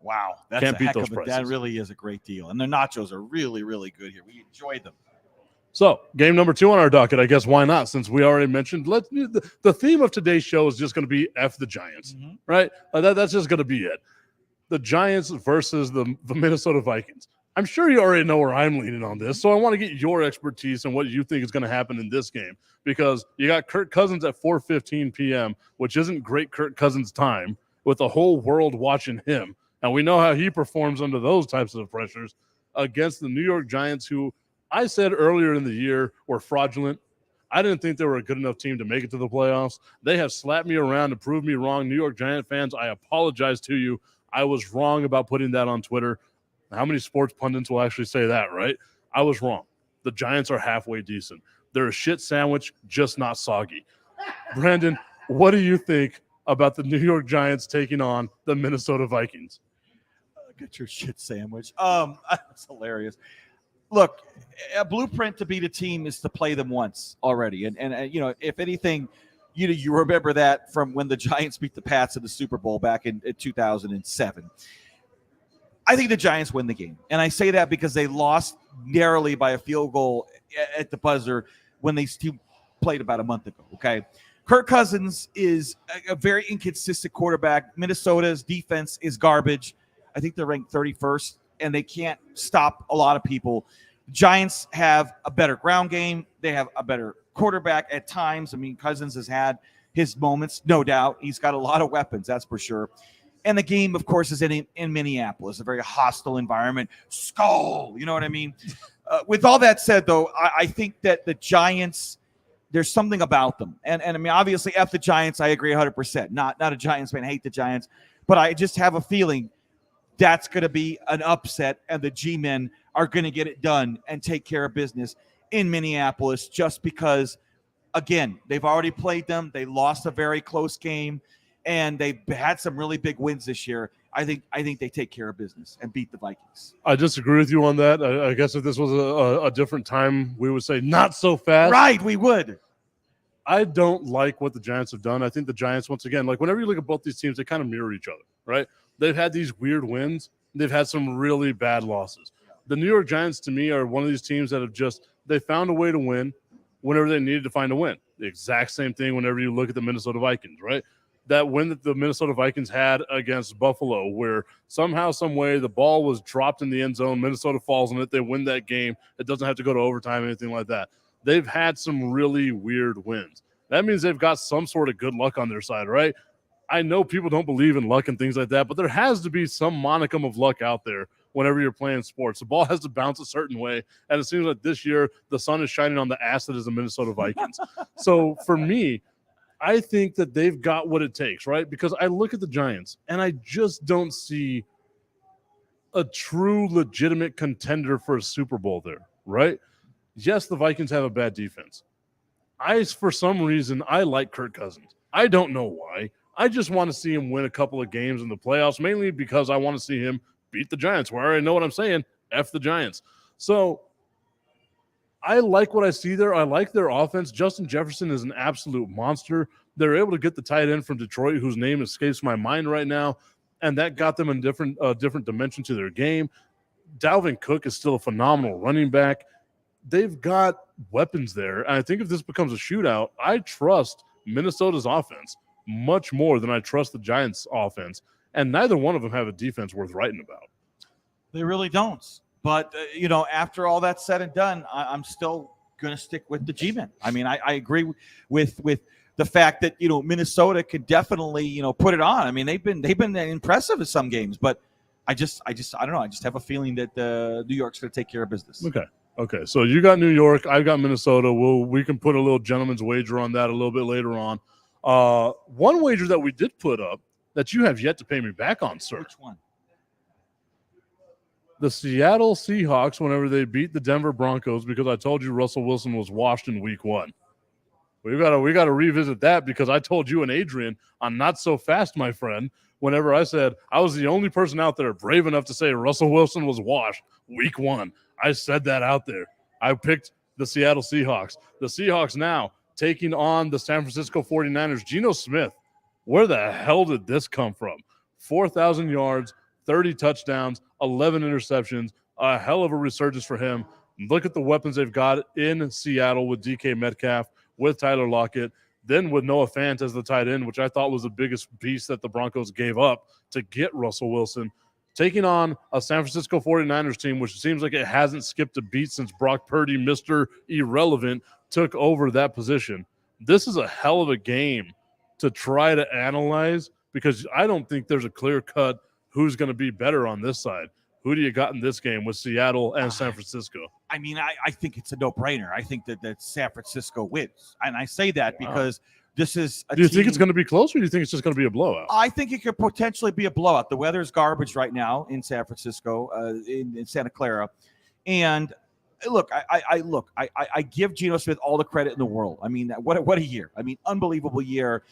Wow. That's Can't a beat heck those of a, prices. That really is a great deal. And their nachos are really, really good here. We enjoyed them. So, game number 2 on our docket, I guess why not? Since we already mentioned, the theme of today's show is just going to be F the Giants, right? That's just going to be it. The Giants versus the Minnesota Vikings. I'm sure you already know where I'm leaning on this, so I want to get your expertise and what you think is going to happen in this game, because you got Kirk Cousins at 4:15 p.m., which isn't great Kirk Cousins time, with the whole world watching him. And we know how he performs under those types of pressures against the New York Giants, who I said earlier in the year were fraudulent. I didn't think they were a good enough team to make it to the playoffs. They have slapped me around to prove me wrong. New York Giant fans, I apologize to you. I was wrong about putting that on Twitter. How many sports pundits will actually say that, right? I was wrong. The Giants are halfway decent. They're a shit sandwich, just not soggy. Brandon, what do you think about the New York Giants taking on the Minnesota Vikings? Get your shit sandwich. That's hilarious. Look, a blueprint to beat a team is to play them once already. And if anything, you remember that from when the Giants beat the Pats in the Super Bowl back in 2007. I think the Giants win the game. And I say that because they lost narrowly by a field goal at the buzzer when they still played about a month ago, okay? Kirk Cousins is a very inconsistent quarterback. Minnesota's defense is garbage. I think they're ranked 31st, and they can't stop a lot of people. Giants have a better ground game. They have a better quarterback at times. I mean, Cousins has had his moments, no doubt. He's got a lot of weapons, that's for sure. And the game, of course, is in Minneapolis, a very hostile environment. Skull, you know what I mean? With all that said, though, I think that the Giants, there's something about them. And I mean, obviously, F the Giants, I agree 100%. Not a Giants fan, hate the Giants. But I just have a feeling that's going to be an upset, and the G-men are going to get it done and take care of business in Minneapolis, just because again, they've already played them. They lost a very close game, and they've had some really big wins this year. I think they take care of business and beat the Vikings. I disagree with you on that. I guess if this was a different time, we would say not so fast. Right, we would. I don't like what the Giants have done. I think the Giants, once again, like whenever you look at both these teams, they kind of mirror each other, right? They've had these weird wins. They've had some really bad losses. The New York Giants, to me, are one of these teams that have they found a way to win whenever they needed to find a win. The exact same thing whenever you look at the Minnesota Vikings, right? That win that the Minnesota Vikings had against Buffalo, where somehow, some way, the ball was dropped in the end zone, Minnesota falls on it, they win that game. It doesn't have to go to overtime, anything like that. They've had some really weird wins. That means they've got some sort of good luck on their side, right? I know people don't believe in luck and things like that, but there has to be some monicum of luck out there whenever you're playing sports. The ball has to bounce a certain way, and it seems like this year the sun is shining on the ass that is the Minnesota Vikings. So for me, I think that they've got what it takes, right? Because I look at the Giants, and I just don't see a true legitimate contender for a Super Bowl there, right? Yes, the Vikings have a bad defense. For some reason, I like Kirk Cousins. I don't know why. I just want to see him win a couple of games in the playoffs, mainly because I want to see him beat the Giants, where I already know what I'm saying, F the Giants. So I like what I see there. I like their offense. Justin Jefferson is an absolute monster. They're able to get the tight end from Detroit, whose name escapes my mind right now, and that got them in different dimension to their game. Dalvin Cook is still a phenomenal running back. They've got weapons there. And I think if this becomes a shootout, I trust Minnesota's offense much more than I trust the Giants' offense. And neither one of them have a defense worth writing about. They really don't. But, after all that's said and done, I'm still going to stick with the G-Men. I mean, I agree with the fact that, Minnesota could definitely, put it on. I mean, they've been impressive in some games, but I don't know. I just have a feeling that New York's going to take care of business. Okay, so you got New York, I've got Minnesota. We can put a little gentleman's wager on that a little bit later on. One wager that we did put up that you have yet to pay me back on, sir. Which one? The Seattle Seahawks, whenever they beat the Denver Broncos, because I told you Russell Wilson was washed in week 1. We got to revisit that, because I told you and Adrian on Not So Fast, my friend, whenever I said I was the only person out there brave enough to say Russell Wilson was washed week 1. I said that out there. I picked the Seattle Seahawks. The Seahawks now taking on the San Francisco 49ers. Geno Smith, where the hell did this come from? 4,000 yards, 30 touchdowns, 11 interceptions, a hell of a resurgence for him. Look at the weapons they've got in Seattle with DK Metcalf, with Tyler Lockett, then with Noah Fant as the tight end, which I thought was the biggest piece that the Broncos gave up to get Russell Wilson. Taking on a San Francisco 49ers team, which seems like it hasn't skipped a beat since Brock Purdy, Mr. Irrelevant, took over that position. This is a hell of a game to try to analyze, because I don't think there's a clear-cut who's going to be better on this side. Who do you got in this game with Seattle and San Francisco? I mean, I think it's a no-brainer. I think that San Francisco wins. And I say that because this is a Do you team, think it's going to be close, or do you think it's just going to be a blowout? I think it could potentially be a blowout. The weather's garbage right now in San Francisco, in Santa Clara. And look, I give Geno Smith all the credit in the world. I mean, what a year. I mean, unbelievable year,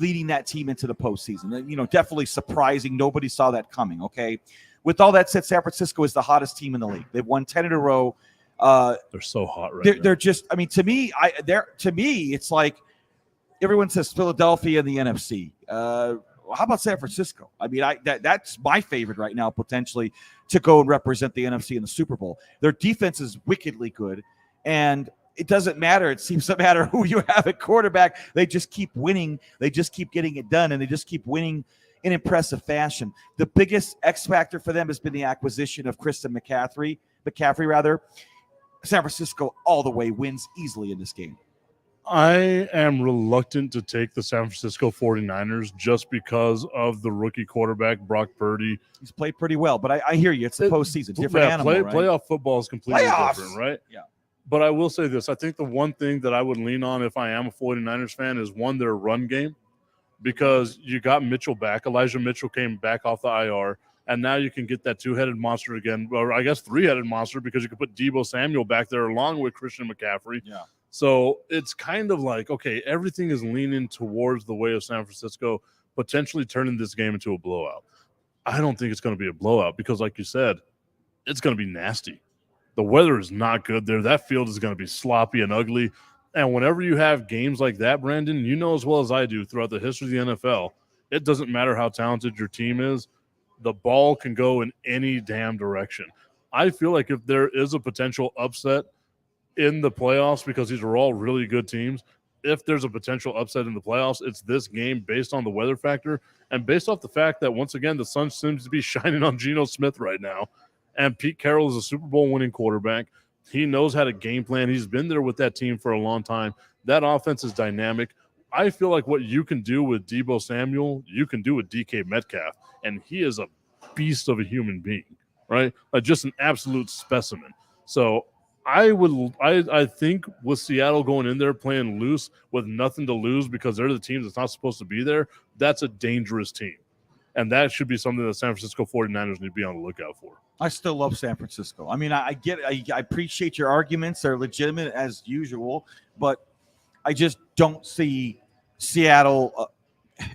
leading that team into the postseason. Definitely surprising. Nobody saw that coming, okay? With all that said, San Francisco is the hottest team in the league. They've won 10 in a row. They're so hot right now. They're just, I mean, to me, it's like everyone says Philadelphia in the NFC. How about San Francisco? I mean, that's my favorite right now, potentially, to go and represent the NFC in the Super Bowl. Their defense is wickedly good, and it doesn't matter. It seems to matter who you have at quarterback. They just keep winning. They just keep getting it done, and they just keep winning in impressive fashion. The biggest X factor for them has been the acquisition of Christian McCaffrey. San Francisco all the way wins easily in this game. I am reluctant to take the San Francisco 49ers just because of the rookie quarterback, Brock Purdy. He's played pretty well, but I hear you. It's the postseason. Different animal, right? Playoff football is completely different, right? Yeah. But I will say this. I think the one thing that I would lean on if I am a 49ers fan is, one, their run game, because you got Mitchell back. Elijah Mitchell came back off the IR, and now you can get that two-headed monster again, or I guess three-headed monster, because you can put Deebo Samuel back there along with Christian McCaffrey. Yeah. So it's kind of like, okay, everything is leaning towards the way of San Francisco potentially turning this game into a blowout. I don't think it's going to be a blowout because, like you said, it's going to be nasty. The weather is not good there. That field is going to be sloppy and ugly. And whenever you have games like that, Brandon, you know as well as I do throughout the history of the NFL, it doesn't matter how talented your team is. The ball can go in any damn direction. I feel like if there is a potential upset in the playoffs, because these are all really good teams, if there's a potential upset in the playoffs, it's this game based on the weather factor and based off the fact that, once again, the sun seems to be shining on Geno Smith right now. And Pete Carroll is a Super Bowl winning quarterback. He knows how to game plan. He's been there with that team for a long time. That offense is dynamic. I feel like what you can do with Deebo Samuel, you can do with DK Metcalf. And he is a beast of a human being, right? Like just an absolute specimen. So I think with Seattle going in there playing loose with nothing to lose because they're the team that's not supposed to be there, that's a dangerous team. And that should be something that San Francisco 49ers need to be on the lookout for. I still love San Francisco. I mean, I get it. I appreciate your arguments. They're legitimate as usual, but I just don't see Seattle.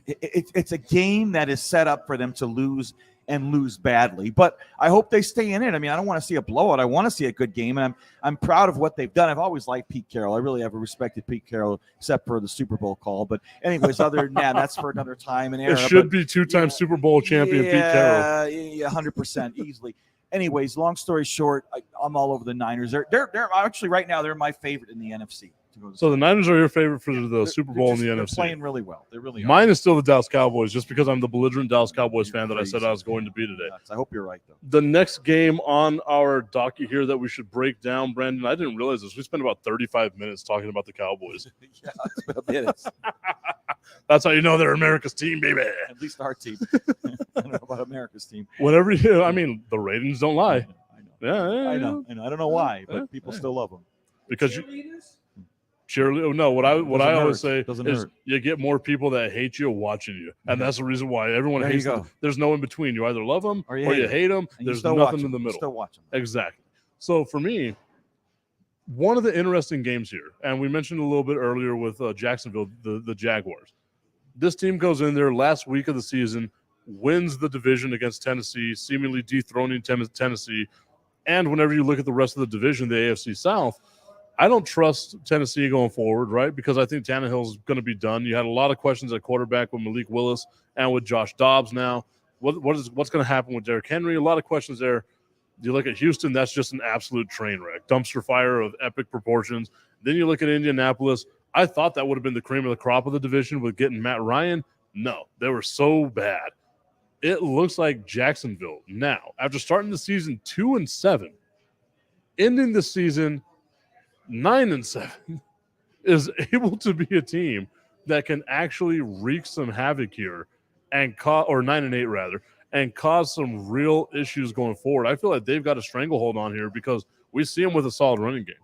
It's a game that is set up for them to lose and lose badly. But I hope they stay in it. I mean, I don't want to see a blowout. I want to see a good game, and I'm proud of what they've done. I've always liked Pete Carroll. I really have respected Pete Carroll, except for the Super Bowl call. But anyways, other than that, that's for another time and era. It should be two-time Super Bowl champion Pete Carroll. Yeah, 100% easily. Anyways, long story short, I'm all over the Niners. They're actually right now they're my favorite in the NFC. So the Niners are your favorite for the Super Bowl in the NFC. They're playing really well. They really are. Mine is still the Dallas Cowboys, just because I'm the belligerent Dallas Cowboys fan that I said I was going to be today. I hope you're right, though. The next game on our docket here that we should break down, Brandon, I didn't realize this. We spent about 35 minutes talking about the Cowboys. Yeah, it's been a minute. That's how you know they're America's team, baby. At least our team. I don't know about America's team. Whatever you, I mean, the ratings don't lie. I know. Yeah. I know. I don't know why, but people still love them. Because what I always say is hurt. You get more people that hate you watching you, and that's the reason why everyone hates them. There's no in between. You either love them or you hate them. There's nothing in the middle. Still watch them. Exactly. So for me, one of the interesting games here, and we mentioned a little bit earlier with Jacksonville, the Jaguars. This team goes in there last week of the season, wins the division against Tennessee, seemingly dethroning Tennessee. And whenever you look at the rest of the division, the AFC South, I don't trust Tennessee going forward, right? Because I think Tannehill's going to be done. You had a lot of questions at quarterback with Malik Willis and with Josh Dobbs now. What's going to happen with Derrick Henry? A lot of questions there. You look at Houston, that's just an absolute train wreck. Dumpster fire of epic proportions. Then you look at Indianapolis. I thought that would have been the cream of the crop of the division with getting Matt Ryan. No, they were so bad. It looks like Jacksonville now, after starting the season 2-7, ending the season 9-7, is able to be a team that can actually wreak some havoc here and or 9-8 rather, and cause some real issues going forward. I feel like they've got a stranglehold on here because we see them with a solid running game.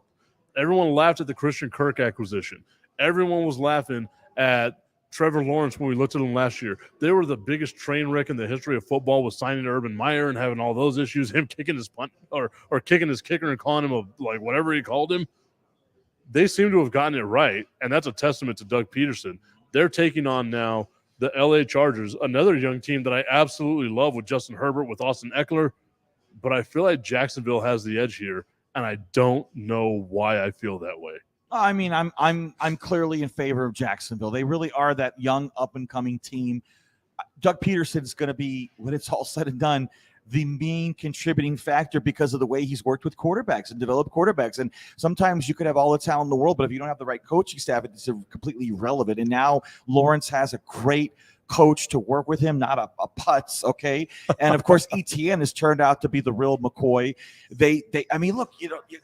Everyone laughed at the Christian Kirk acquisition. Everyone was laughing at Trevor Lawrence when we looked at him last year. They were the biggest train wreck in the history of football with signing Urban Meyer and having all those issues, him kicking his punt or kicking his kicker and calling him like whatever he called him. They seem to have gotten it right, and that's a testament to Doug Peterson. They're taking on now the LA Chargers, another young team that I absolutely love with Justin Herbert, with Austin Eckler, but I feel like Jacksonville has the edge here, and I don't know why I feel that way. I mean, I'm clearly in favor of Jacksonville. They really are that young up-and-coming team. Doug Peterson is going to be, when it's all said and done, the main contributing factor because of the way he's worked with quarterbacks and developed quarterbacks. And sometimes you could have all the talent in the world, but if you don't have the right coaching staff, it's completely irrelevant. And now Lawrence has a great coach to work with him, not a putz, okay? And of course, ETN has turned out to be the real McCoy. I mean, look,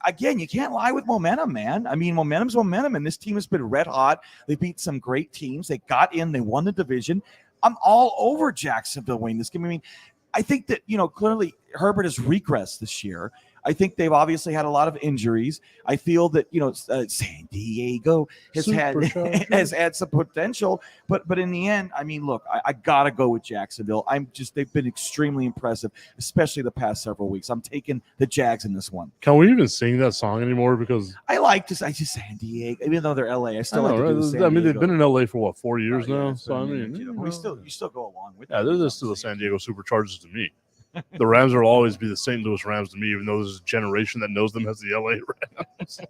again, you can't lie with momentum, man. I mean, momentum's momentum, and this team has been red hot. They beat some great teams. They got in, they won the division. I'm all over Jacksonville winning this game. I mean, I think that, clearly Herbert has regressed this year. I think they've obviously had a lot of injuries. I feel that San Diego has had some potential, but in the end, I mean, look, I gotta go with Jacksonville. They've been extremely impressive, especially the past several weeks. I'm taking the Jags in this one. Can we even sing that song anymore? Because I just San Diego, even though they're LA, I still like to do the San I mean, Diego. they've been in LA for what, 4 years now. Yeah, So I mean, you still go along with. Yeah, they're still the San Diego Superchargers to me. The Rams will always be the St. Louis Rams to me, even though there's a generation that knows them as the LA Rams.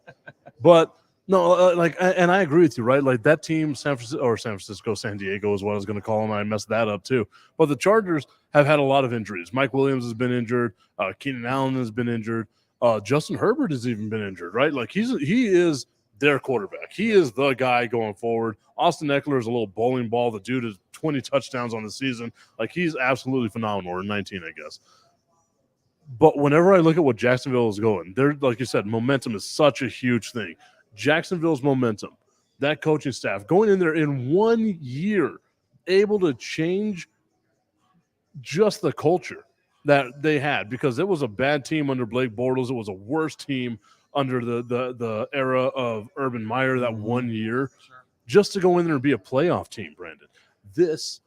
But no, and I agree with you, right? Like that team, San Diego is what I was going to call them. I messed that up too. But the Chargers have had a lot of injuries. Mike Williams has been injured. Keenan Allen has been injured. Justin Herbert has even been injured, right? Like he is their quarterback. He is the guy going forward. Austin Eckler is a little bowling ball. The dude has 20 touchdowns on the season. Like he's absolutely phenomenal, or 19, I guess. But whenever I look at what Jacksonville is going, they're, like you said, momentum is such a huge thing. Jacksonville's momentum, that coaching staff going in there in 1 year, able to change just the culture that they had, because it was a bad team under Blake Bortles. It was a worse team under the era of Urban Meyer that 1 year. Sure. Just to go in there and be a playoff team, Brandon. This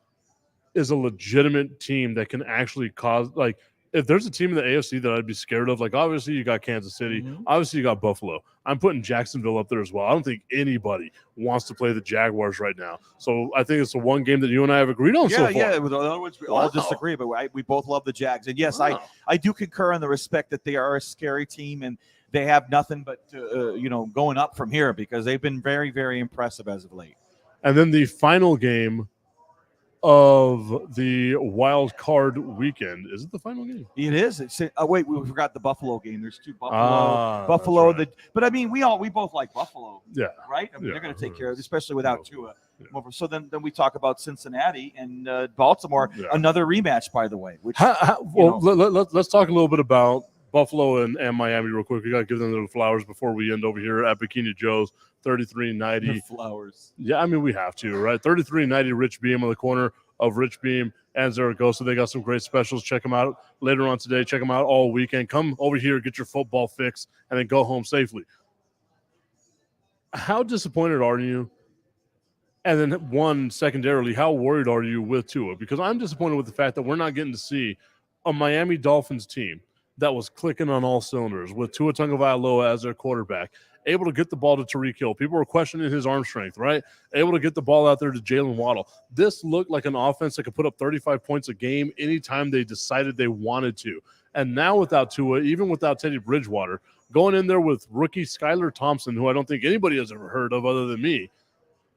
is a legitimate team that can actually cause, like, if there's a team in the AFC that I'd be scared of, like, obviously you got Kansas City. Mm-hmm. Obviously you got Buffalo. I'm putting Jacksonville up there as well. I don't think anybody wants to play the Jaguars right now. So I think it's the one game that you and I have agreed on so far. Yeah. In other words, we all disagree, but we both love the Jags. And, yes, I do concur in the respect that they are a scary team, and they have nothing but, going up from here, because they've been very, very impressive as of late. And then the final game of the wild card weekend. Is it the final game? It is. Wait, we forgot the Buffalo game. There's two Buffalo. Right. But I mean, we both like Buffalo. Yeah. Right. I mean, they're going to take care of it, especially without Tua. Yeah. So then we talk about Cincinnati and Baltimore. Yeah. Another rematch, by the way. Which let's talk a little bit about Buffalo and Miami real quick. We got to give them their flowers before we end over here at Bikini Joe's. 3390 flowers. Yeah, I mean, we have to, right? 3390 Rich Beem on the corner of Rich Beem and Zaragoza. They got some great specials. Check them out later on today. Check them out all weekend. Come over here, get your football fix, and then go home safely. How disappointed are you? And then secondarily, how worried are you with Tua? Because I'm disappointed with the fact that we're not getting to see a Miami Dolphins team that was clicking on all cylinders with Tua Tagovailoa as their quarterback, able to get the ball to Tyreek Hill. People were questioning his arm strength, right? Able to get the ball out there to Jalen Waddle. This looked like an offense that could put up 35 points a game anytime they decided they wanted to. And now without Tua, even without Teddy Bridgewater, going in there with rookie Skylar Thompson, who I don't think anybody has ever heard of other than me,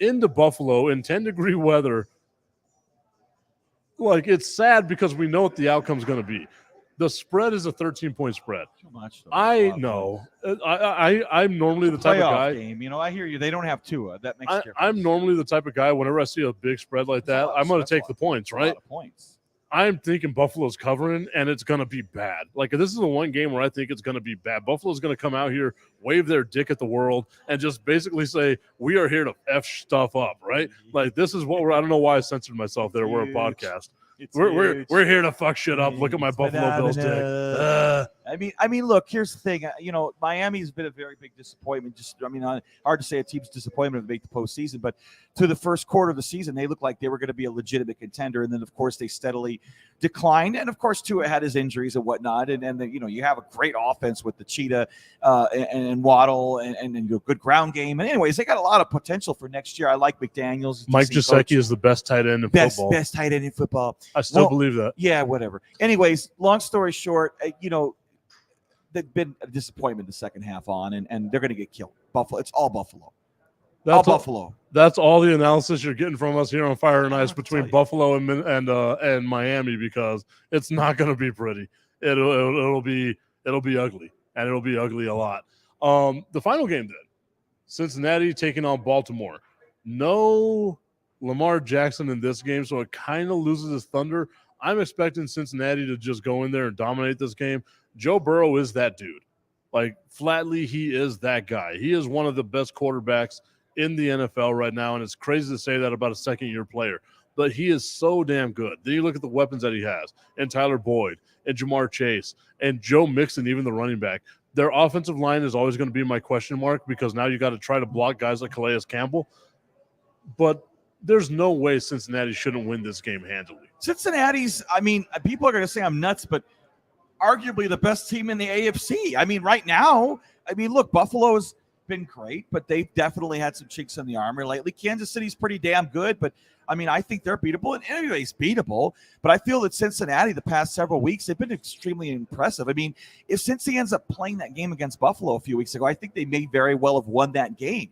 into Buffalo in 10-degree weather. Like, it's sad because we know what the outcome's going to be. The spread is a 13-point spread. Too much. I know. I'm normally the type of guy. Game. I hear you. They don't have Tua. That makes difference. I'm normally the type of guy, whenever I see a big spread like that, I'm going to take the points, right? A lot of points. I'm thinking Buffalo's covering, and it's going to be bad. Like, this is the one game where I think it's going to be bad. Buffalo's going to come out here, wave their dick at the world, and just basically say, we are here to F stuff up, right? Like, this is what I don't know why I censored myself there. We're a podcast. We're here to fuck shit up. Look at my Buffalo Bills dick. I mean, look. Here's the thing. Miami's been a very big disappointment. Hard to say a team's disappointment to make the postseason, but to the first quarter of the season, they looked like they were going to be a legitimate contender, and then of course they steadily declined. And of course, Tua had his injuries and whatnot, and then you have a great offense with the Cheetah and Waddle and good ground game. And anyways, they got a lot of potential for next year. I like McDaniels. Mike Gesicki is the best tight end in football. Best tight end in football. I still believe that. Yeah, whatever. Anyways, long story short, they've been a disappointment the second half on, and they're going to get killed. Buffalo. It's all Buffalo. Buffalo. That's all the analysis you're getting from us here on Fire and Ice between Buffalo and Miami, because it's not going to be pretty. It'll be ugly, and it'll be ugly a lot. The final game then, Cincinnati taking on Baltimore. No Lamar Jackson in this game, so it kind of loses its thunder. I'm expecting Cincinnati to just go in there and dominate this game. Joe Burrow is that dude. Like, flatly, he is that guy. He is one of the best quarterbacks in the NFL right now, and it's crazy to say that about a second-year player. But he is so damn good. Then you look at the weapons that he has, and Tyler Boyd, and Jamar Chase and Joe Mixon, even the running back. Their offensive line is always going to be my question mark because now you got to try to block guys like Calais Campbell. But there's no way Cincinnati shouldn't win this game handily. Cincinnati's, I mean, people are going to say I'm nuts, but arguably the best team in the AFC. I mean, right now, look, Buffalo's been great, but they've definitely had some chinks in the armor lately. Kansas City's pretty damn good, but I think they're beatable, and anybody's beatable. But I feel that Cincinnati, the past several weeks, they've been extremely impressive. If Cincy ends up playing that game against Buffalo a few weeks ago, I think they may very well have won that game.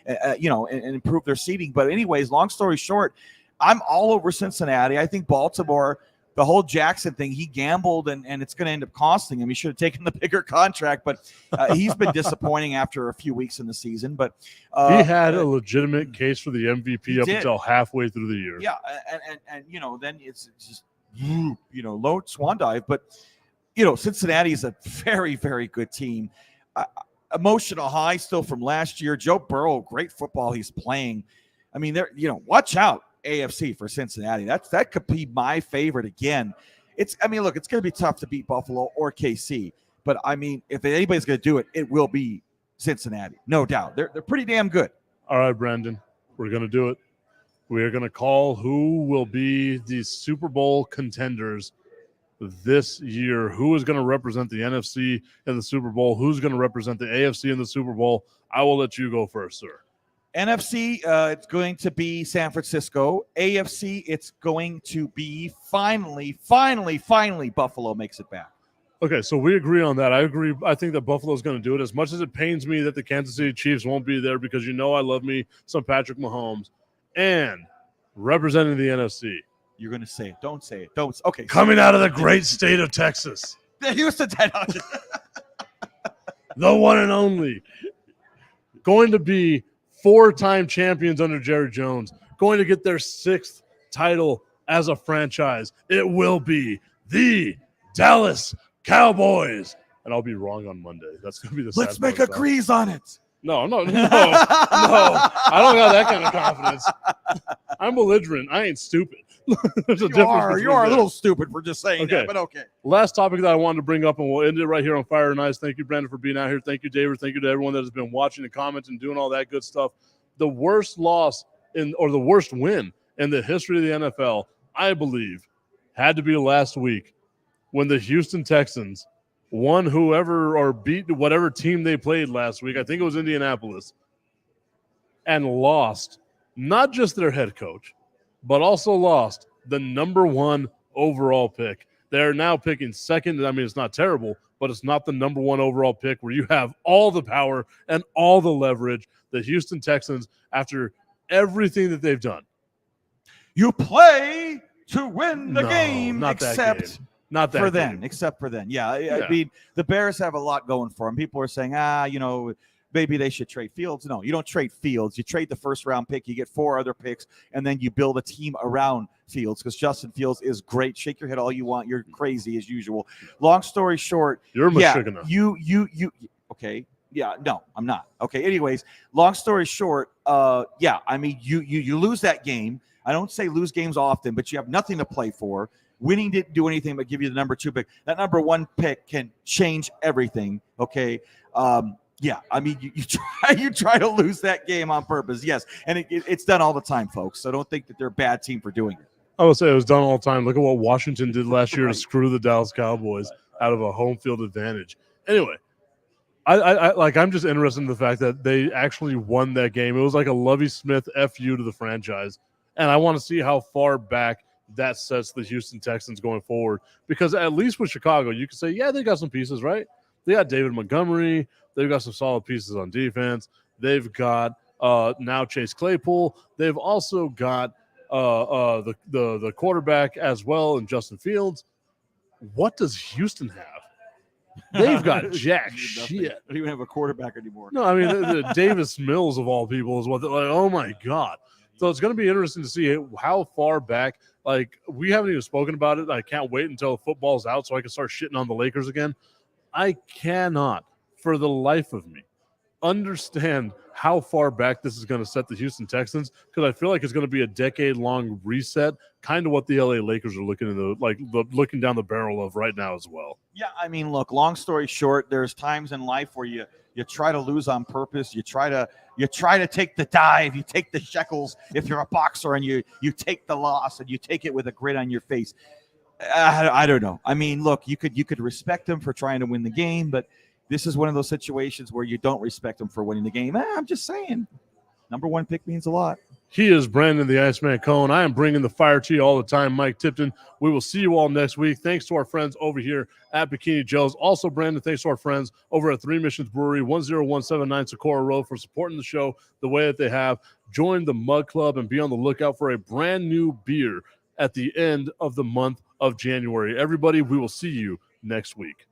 And improved their seeding. But anyways, long story short, I'm all over Cincinnati. I think Baltimore, the whole Jackson thing, he gambled, and it's going to end up costing him. He should have taken the bigger contract, but he's been disappointing after a few weeks in the season. But he had a legitimate case for the MVP up until halfway through the year. Yeah, and then it's just low swan dive. But Cincinnati is a very, very good team. Emotional high still from last year. Joe Burrow, great football he's playing. They're watch out. AFC for Cincinnati. That could be my favorite again. Look, it's going to be tough to beat Buffalo or KC, but if anybody's going to do it, it will be Cincinnati, no doubt. They're pretty damn good. All right, Brandon, we're going to do it. We are going to call who will be the Super Bowl contenders this year. Who is going to represent the NFC in the Super Bowl? Who's going to represent the AFC in the Super Bowl? I will let you go first, sir. NFC, it's going to be San Francisco. AFC, it's going to be finally, Buffalo makes it back. Okay, so we agree on that. I agree. I think that Buffalo's going to do it. As much as it pains me that the Kansas City Chiefs won't be there because I love me some Patrick Mahomes. And representing the NFC. You're going to say it. Don't say it. Don't. Okay. Coming out of the great state of Texas. The Houston Texans. The one and only. Going to be 4-time champions under Jerry Jones, going to get their 6th title as a franchise. It will be the Dallas Cowboys. And I'll be wrong on Monday. That's going to be the Let's make a crease on it. No. I don't got that kind of confidence. I'm belligerent. I ain't stupid. You are a little stupid for just saying that, but okay. Last topic that I wanted to bring up, and we'll end it right here on Fire and Ice. Thank you, Brandon, for being out here. Thank you, David. Thank you to everyone that has been watching and commenting and doing all that good stuff. The worst loss or the worst win in the history of the NFL, I believe, had to be last week when the Houston Texans won whoever or beat whatever team they played last week. I think it was Indianapolis, and lost not just their head coach, but also lost the number 1 overall pick. They're now picking second. It's not terrible, but it's not the number 1 overall pick where you have all the power and all the leverage. The Houston Texans, after everything that they've done. You play to win the game, not except for then. Yeah. The Bears have a lot going for them. People are saying, maybe they should trade Fields. No, you don't trade Fields. You trade the first-round pick. You get 4 other picks, and then you build a team around Fields because Justin Fields is great. Shake your head all you want. You're crazy as usual. Long story short, you're Michigan. You okay. Yeah, no, I'm not. Okay, anyways, long story short, you lose that game. I don't say lose games often, but you have nothing to play for. Winning didn't do anything but give you the number 2 pick. That number 1 pick can change everything, okay? You try to lose that game on purpose, yes, and it's done all the time, folks. So don't think that they're a bad team for doing it. I would say it was done all the time. Look at what Washington did last year to screw the Dallas Cowboys out of a home field advantage. Anyway, I'm just interested in the fact that they actually won that game. It was like a Lovie Smith FU to the franchise, and I want to see how far back that sets the Houston Texans going forward. Because at least with Chicago, you can say, yeah, they got some pieces, right? They got David Montgomery. They've got some solid pieces on defense. They've got now Chase Claypool. They've also got the quarterback as well in Justin Fields. What does Houston have? They've got jack shit. They don't even have a quarterback anymore. No, the Davis Mills of all people is what they're like. Oh my God. So it's going to be interesting to see how far back. Like, we haven't even spoken about it. I can't wait until football's out so I can start shitting on the Lakers again. I cannot, for the life of me, understand how far back this is going to set the Houston Texans, because I feel like it's going to be a decade-long reset, kind of what the LA Lakers are looking down the barrel of right now as well. Yeah, I mean, look, long story short, there's times in life where you try to lose on purpose. You try to take the dive, you take the shekels if you're a boxer, and you take the loss and you take it with a grin on your face. I don't know. I mean, look, you could respect him for trying to win the game, but this is one of those situations where you don't respect him for winning the game. I'm just saying, number one pick means a lot. He is Brandon the Iceman Cohen. I am bringing the fire to you all the time, Mike Tipton. We will see you all next week. Thanks to our friends over here at Bikini Joes. Also, Brandon, thanks to our friends over at Three Missions Brewery, 10179 Socorro Road, for supporting the show the way that they have. Join the Mug Club and be on the lookout for a brand new beer at the end of the month of January. Everybody, we will see you next week.